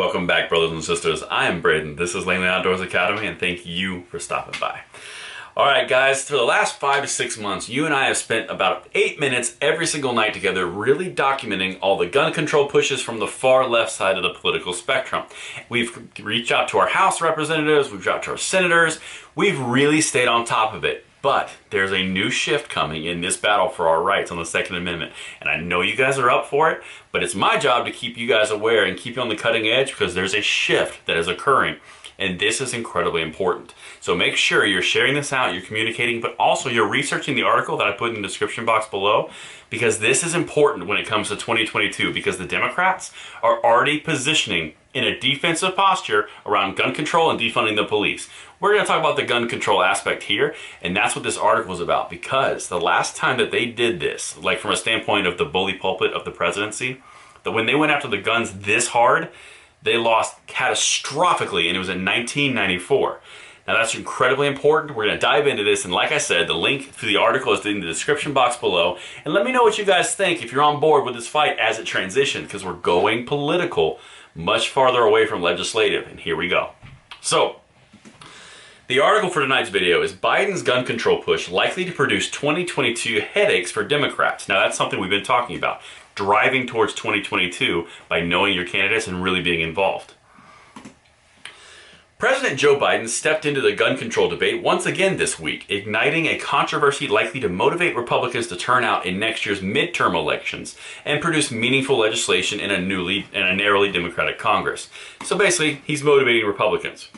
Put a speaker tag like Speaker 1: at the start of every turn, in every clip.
Speaker 1: Welcome back, brothers and sisters. I am Braden. This is Langley Outdoors Academy, and thank you for stopping by. Alright guys, for the last 5 to 6 months, you and I have spent about 8 minutes every single night together really documenting all the gun control pushes from the far left side of the political spectrum. We've reached out to our House representatives, we've reached out to our senators, we've really stayed on top of it. But there's a new shift coming in this battle for our rights on the Second Amendment. And I know you guys are up for it, but it's my job to keep you guys aware and keep you on the cutting edge because there's a shift that is occurring. And this is incredibly important. So make sure you're sharing this out, you're communicating, but also you're researching the article that I put in the description box below, because this is important when it comes to 2022, because the Democrats are already positioning in a defensive posture around gun control and defunding the police. We're going to talk about the gun control aspect here, and that's what this article is about, because the last time that they did this, like from a standpoint of the bully pulpit of the presidency, that when they went after the guns this hard, they lost catastrophically, and it was in 1994. Now that's incredibly important. We're going to dive into this, and like I said, the link to the article is in the description box below. And let me know what you guys think if you're on board with this fight as it transitions, because we're going political much farther away from legislative, and here we go. So, the article for tonight's video is Biden's gun control push likely to produce 2022 headaches for Democrats. Now that's something we've been talking about, driving towards 2022 by knowing your candidates and really being involved. President Joe Biden stepped into the gun control debate once again this week, igniting a controversy likely to motivate Republicans to turn out in next year's midterm elections and produce meaningful legislation in a narrowly Democratic Congress. So basically, he's motivating Republicans.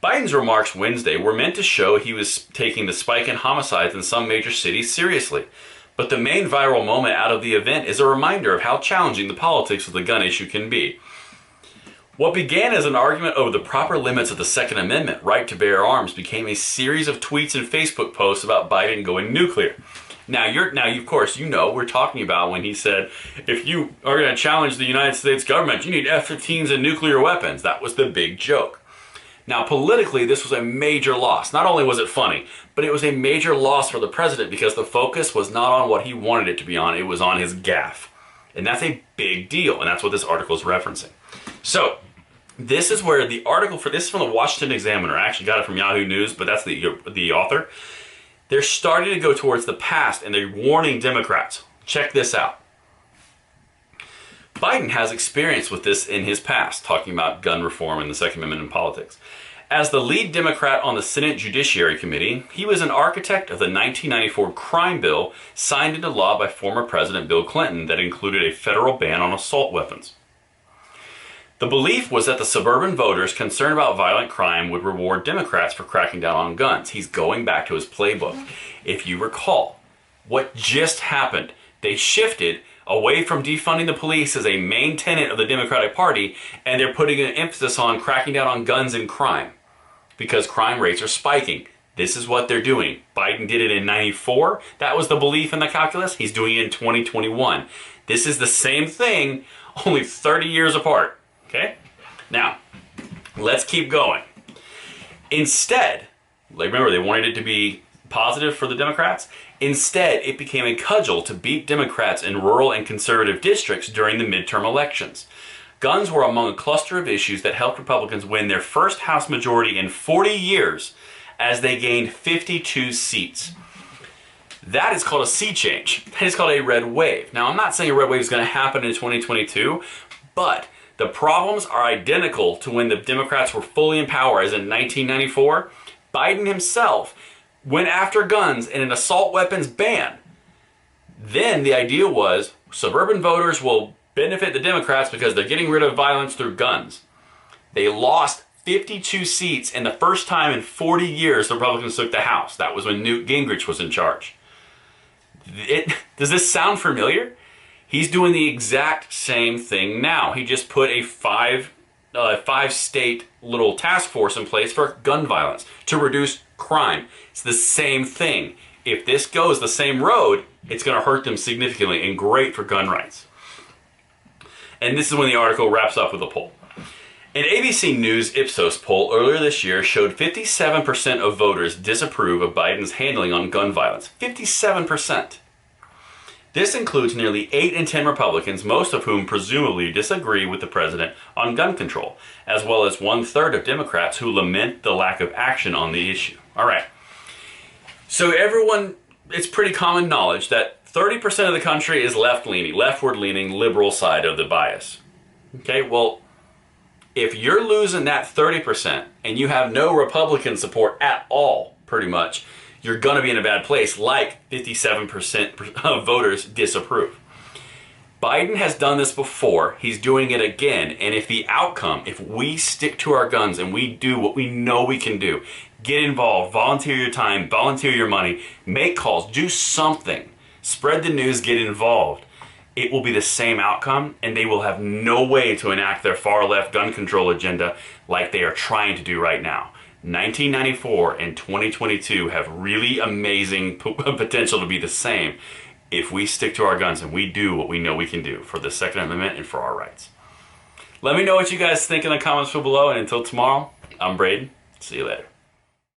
Speaker 1: Biden's remarks Wednesday were meant to show he was taking the spike in homicides in some major cities seriously. But the main viral moment out of the event is a reminder of how challenging the politics of the gun issue can be. What began as an argument over the proper limits of the Second Amendment right to bear arms became a series of tweets and Facebook posts about Biden going nuclear. Now, of course, you know we're talking about when he said, if you are going to challenge the United States government, you need F-15s and nuclear weapons. That was the big joke. Now, politically, this was a major loss. Not only was it funny, but it was a major loss for the president because the focus was not on what he wanted it to be on. It was on his gaffe. And that's a big deal, and that's what this article is referencing. So, this is where the article for this is from the Washington Examiner. I actually got it from Yahoo News, but that's the author. They're starting to go towards the past, and they're warning Democrats. Check this out. Biden has experience with this in his past, talking about gun reform and the Second Amendment in politics. As the lead Democrat on the Senate Judiciary Committee, he was an architect of the 1994 crime bill signed into law by former President Bill Clinton that included a federal ban on assault weapons. The belief was that the suburban voters concerned about violent crime would reward Democrats for cracking down on guns. He's going back to his playbook. If you recall, what just happened, they shifted away from defunding the police as a main tenet of the Democratic Party, and they're putting an emphasis on cracking down on guns and crime because crime rates are spiking. This is what they're doing. Biden did it in 94. That was the belief in the calculus. He's doing it in 2021. This is the same thing, only 30 years apart. Okay? Now, let's keep going. Instead, remember they wanted it to be positive for the Democrats? Instead, it became a cudgel to beat Democrats in rural and conservative districts during the midterm elections. Guns were among a cluster of issues that helped Republicans win their first House majority in 40 years as they gained 52 seats. That is called a sea change. That is called a red wave. Now, I'm not saying a red wave is going to happen in 2022, but the problems are identical to when the Democrats were fully in power, as in 1994. Biden himself went after guns and an assault weapons ban. Then the idea was suburban voters will benefit the Democrats because they're getting rid of violence through guns. They lost 52 seats, and the first time in 40 years the Republicans took the House. That was when Newt Gingrich was in charge. Does this sound familiar? He's doing the exact same thing now. He just put a five-state little task force in place for gun violence to reduce crime. It's the same thing. If this goes the same road, it's going to hurt them significantly and great for gun rights. And this is when the article wraps up with a poll. An ABC News Ipsos poll earlier this year showed 57% of voters disapprove of Biden's handling on gun violence. 57%. This includes nearly 8 in 10 Republicans, most of whom presumably disagree with the president on gun control, as well as 1/3 of Democrats who lament the lack of action on the issue. All right. So everyone, it's pretty common knowledge that 30% of the country is left-leaning, leftward-leaning, liberal side of the bias. Okay, well, if you're losing that 30% and you have no Republican support at all, pretty much, you're going to be in a bad place, like 57% of voters disapprove. Biden has done this before. He's doing it again. And if the outcome, if we stick to our guns and we do what we know we can do, get involved, volunteer your time, volunteer your money, make calls, do something, spread the news, get involved, it will be the same outcome, and they will have no way to enact their far-left gun control agenda like they are trying to do right now. 1994 and 2022 have really amazing potential to be the same if we stick to our guns and we do what we know we can do for the Second Amendment and for our rights. Let me know what you guys think in the comments below, and until tomorrow, I'm Braden. See you later.